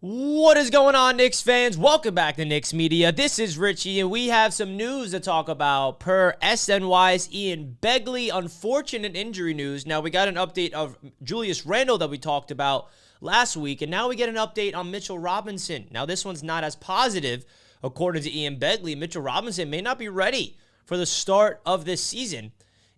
What is going on, Knicks fans? Welcome back to Knicks Media. This is Richie, and we have some news to talk about per SNY's Ian Begley. Unfortunate injury news. Now, we got an update of Julius Randle that we talked about last week, and now we get an update on Mitchell Robinson. Now, this one's not as positive. According to Ian Begley, Mitchell Robinson may not be ready for the start of this season,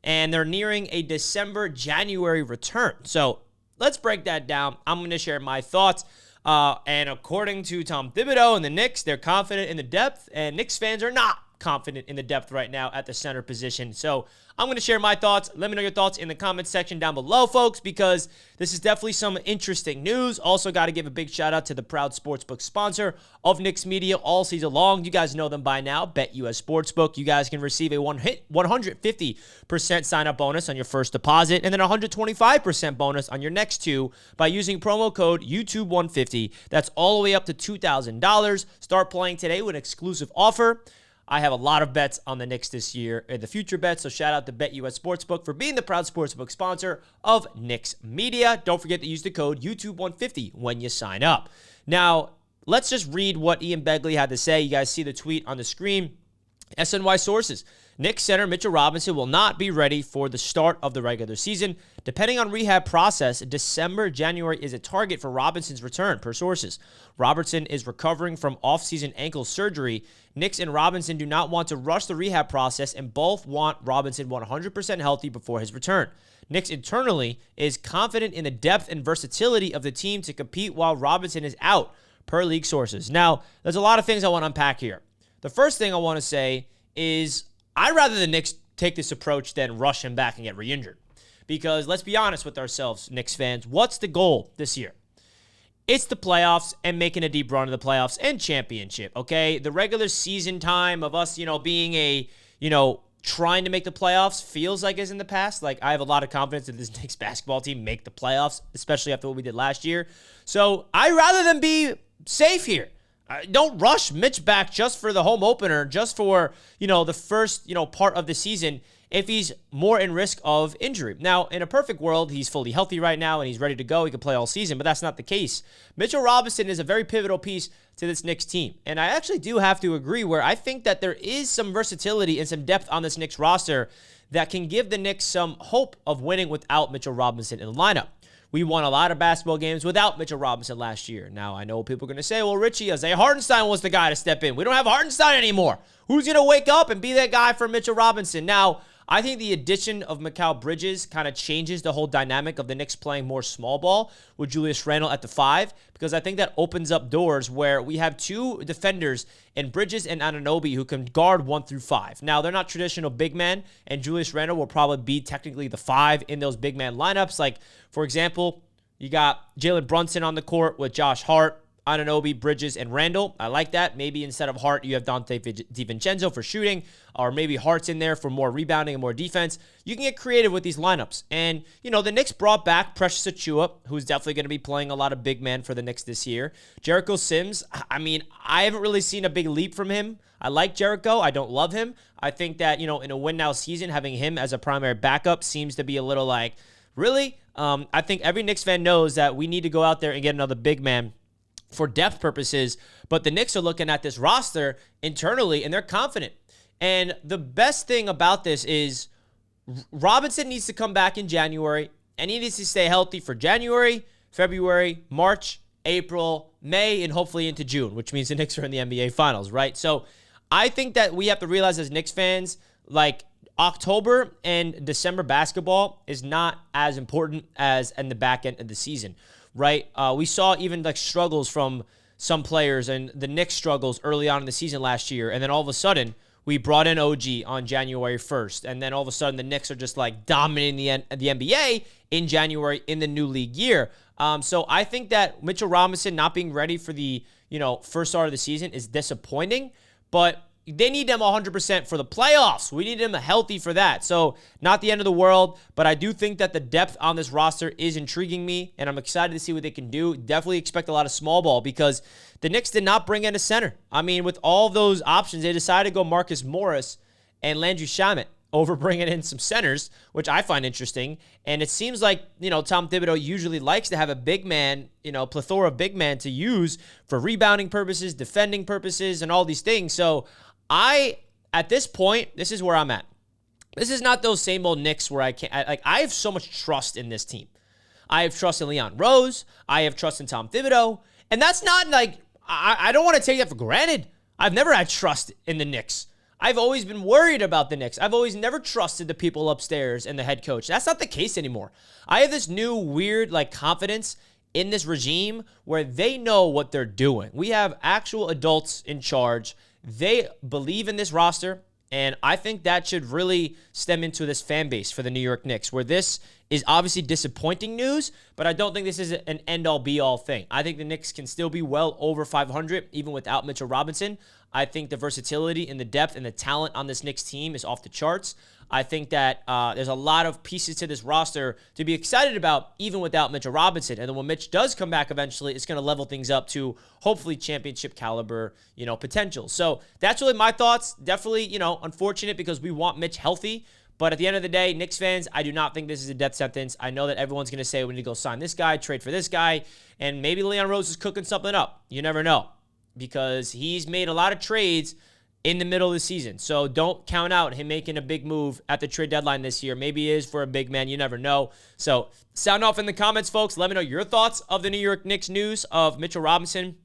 and they're nearing a December-January return. So, let's break that down. I'm going to share my thoughts. And according to Tom Thibodeau and the Knicks, they're confident in the depth, and Knicks fans are not confident in the depth right now at the center position. So I'm going to share my thoughts. Let me know your thoughts in the comments section down below, folks, because this is definitely some interesting news. Also got to give a big shout out to the proud sportsbook sponsor of Knicks Media all season long. You guys know them by now, BetUS Sportsbook. You guys can receive a 150% sign-up bonus on your first deposit and then 125% bonus on your next two by using promo code YouTube150. That's all the way up to $2,000. Start playing today with an exclusive offer. I have a lot of bets on the Knicks this year and the future bets, so shout out to BetUS Sportsbook for being the proud sportsbook sponsor of Knicks Media. Don't forget to use the code YouTube150 when you sign up. Now, let's just read what Ian Begley had to say. You guys see the tweet on the screen. SNY sources. Knicks center Mitchell Robinson will not be ready for the start of the regular season. Depending on rehab process, December, January is a target for Robinson's return, per sources. Robertson is recovering from off-season ankle surgery. Knicks and Robinson do not want to rush the rehab process and both want Robinson 100% healthy before his return. Knicks internally is confident in the depth and versatility of the team to compete while Robinson is out, per league sources. Now, there's a lot of things I want to unpack here. The first thing I want to say is I'd rather the Knicks take this approach than rush him back and get re-injured. Because let's be honest with ourselves, Knicks fans, what's the goal this year? It's the playoffs and making a deep run of the playoffs and championship, okay? The regular season time of us, being trying to make the playoffs feels like it's in the past. Like, I have a lot of confidence that this Knicks basketball team make the playoffs, especially after what we did last year. So I'd rather them be safe here. Don't rush Mitch back just for the home opener, just for, the first, part of the season if he's more in risk of injury. Now, in a perfect world, he's fully healthy right now and he's ready to go. He can play all season, but that's not the case. Mitchell Robinson is a very pivotal piece to this Knicks team. And I actually do have to agree where I think that there is some versatility and some depth on this Knicks roster that can give the Knicks some hope of winning without Mitchell Robinson in the lineup. We won a lot of basketball games without Mitchell Robinson last year. Now, I know people are going to say, well, Richie, Isaiah Hartenstein was the guy to step in. We don't have Hartenstein anymore. Who's going to wake up and be that guy for Mitchell Robinson? Now, I think the addition of Mikal Bridges kind of changes the whole dynamic of the Knicks playing more small ball with Julius Randle at the 5, because I think that opens up doors where we have two defenders in Bridges and Anunoby who can guard 1 through 5. Now, they're not traditional big men, and Julius Randle will probably be technically the 5 in those big man lineups. Like, for example, you got Jalen Brunson on the court with Josh Hart, Anunoby, Bridges, and Randle. I like that. Maybe instead of Hart, you have Dante DiVincenzo for shooting, or maybe Hart's in there for more rebounding and more defense. You can get creative with these lineups. And, the Knicks brought back Precious Achiuwa, who's definitely going to be playing a lot of big men for the Knicks this year. Jericho Sims, I haven't really seen a big leap from him. I like Jericho. I don't love him. I think that, in a win-now season, having him as a primary backup seems to be a little like, really? I think every Knicks fan knows that we need to go out there and get another big man for depth purposes, but the Knicks are looking at this roster internally, and they're confident. And the best thing about this is Robinson needs to come back in January, and he needs to stay healthy for January, February, March, April, May, and hopefully into June, which means the Knicks are in the NBA Finals, right? So I think that we have to realize as Knicks fans, like, October and December basketball is not as important as in the back end of the season, right? We saw even like struggles from some players and the Knicks struggles early on in the season last year. And then all of a sudden we brought in OG on January 1st. And then all of a sudden the Knicks are just like dominating the NBA in January in the new league year. So I think that Mitchell Robinson not being ready for the, first start of the season is disappointing, but they need them 100% for the playoffs. We need them healthy for that. So not the end of the world, but I do think that the depth on this roster is intriguing me, and I'm excited to see what they can do. Definitely expect a lot of small ball because the Knicks did not bring in a center. With all those options, they decided to go Marcus Morris and Landry Shamet. over bringing in some centers, which I find interesting. And it seems like, Tom Thibodeau usually likes to have a big man, plethora of big men to use for rebounding purposes, defending purposes, and all these things. So at this point, this is where I'm at. This is not those same old Knicks where I have so much trust in this team. I have trust in Leon Rose. I have trust in Tom Thibodeau. And that's not like, I don't want to take that for granted. I've never had trust in the Knicks. I've always been worried about the Knicks. I've always never trusted the people upstairs and the head coach. That's not the case anymore. I have this new weird confidence in this regime where they know what they're doing. We have actual adults in charge. They believe in this roster. And I think that should really stem into this fan base for the New York Knicks, where this is obviously disappointing news, but I don't think this is an end-all, be-all thing. I think the Knicks can still be well over 500, even without Mitchell Robinson. I think the versatility and the depth and the talent on this Knicks team is off the charts. I think that there's a lot of pieces to this roster to be excited about, even without Mitchell Robinson. And then when Mitch does come back eventually, it's going to level things up to hopefully championship caliber, potential. So that's really my thoughts. Definitely, unfortunate because we want Mitch healthy. But at the end of the day, Knicks fans, I do not think this is a death sentence. I know that everyone's going to say we need to go sign this guy, trade for this guy, and maybe Leon Rose is cooking something up. You never know, because he's made a lot of trades in the middle of the season. So don't count out him making a big move at the trade deadline this year. Maybe it is for a big man. You never know. So sound off in the comments, folks. Let me know your thoughts of the New York Knicks news of Mitchell Robinson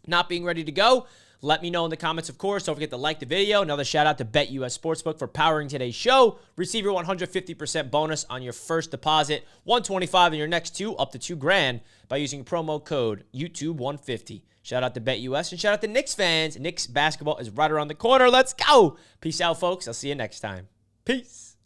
not being ready to go. Let me know in the comments, of course. Don't forget to like the video. Another shout out to BetUS Sportsbook for powering today's show. Receive your 150% bonus on your first deposit, $125 in your next two, up to $2,000 by using promo code YouTube150. Shout out to BetUS and shout out to Knicks fans. Knicks basketball is right around the corner. Let's go. Peace out, folks. I'll see you next time. Peace.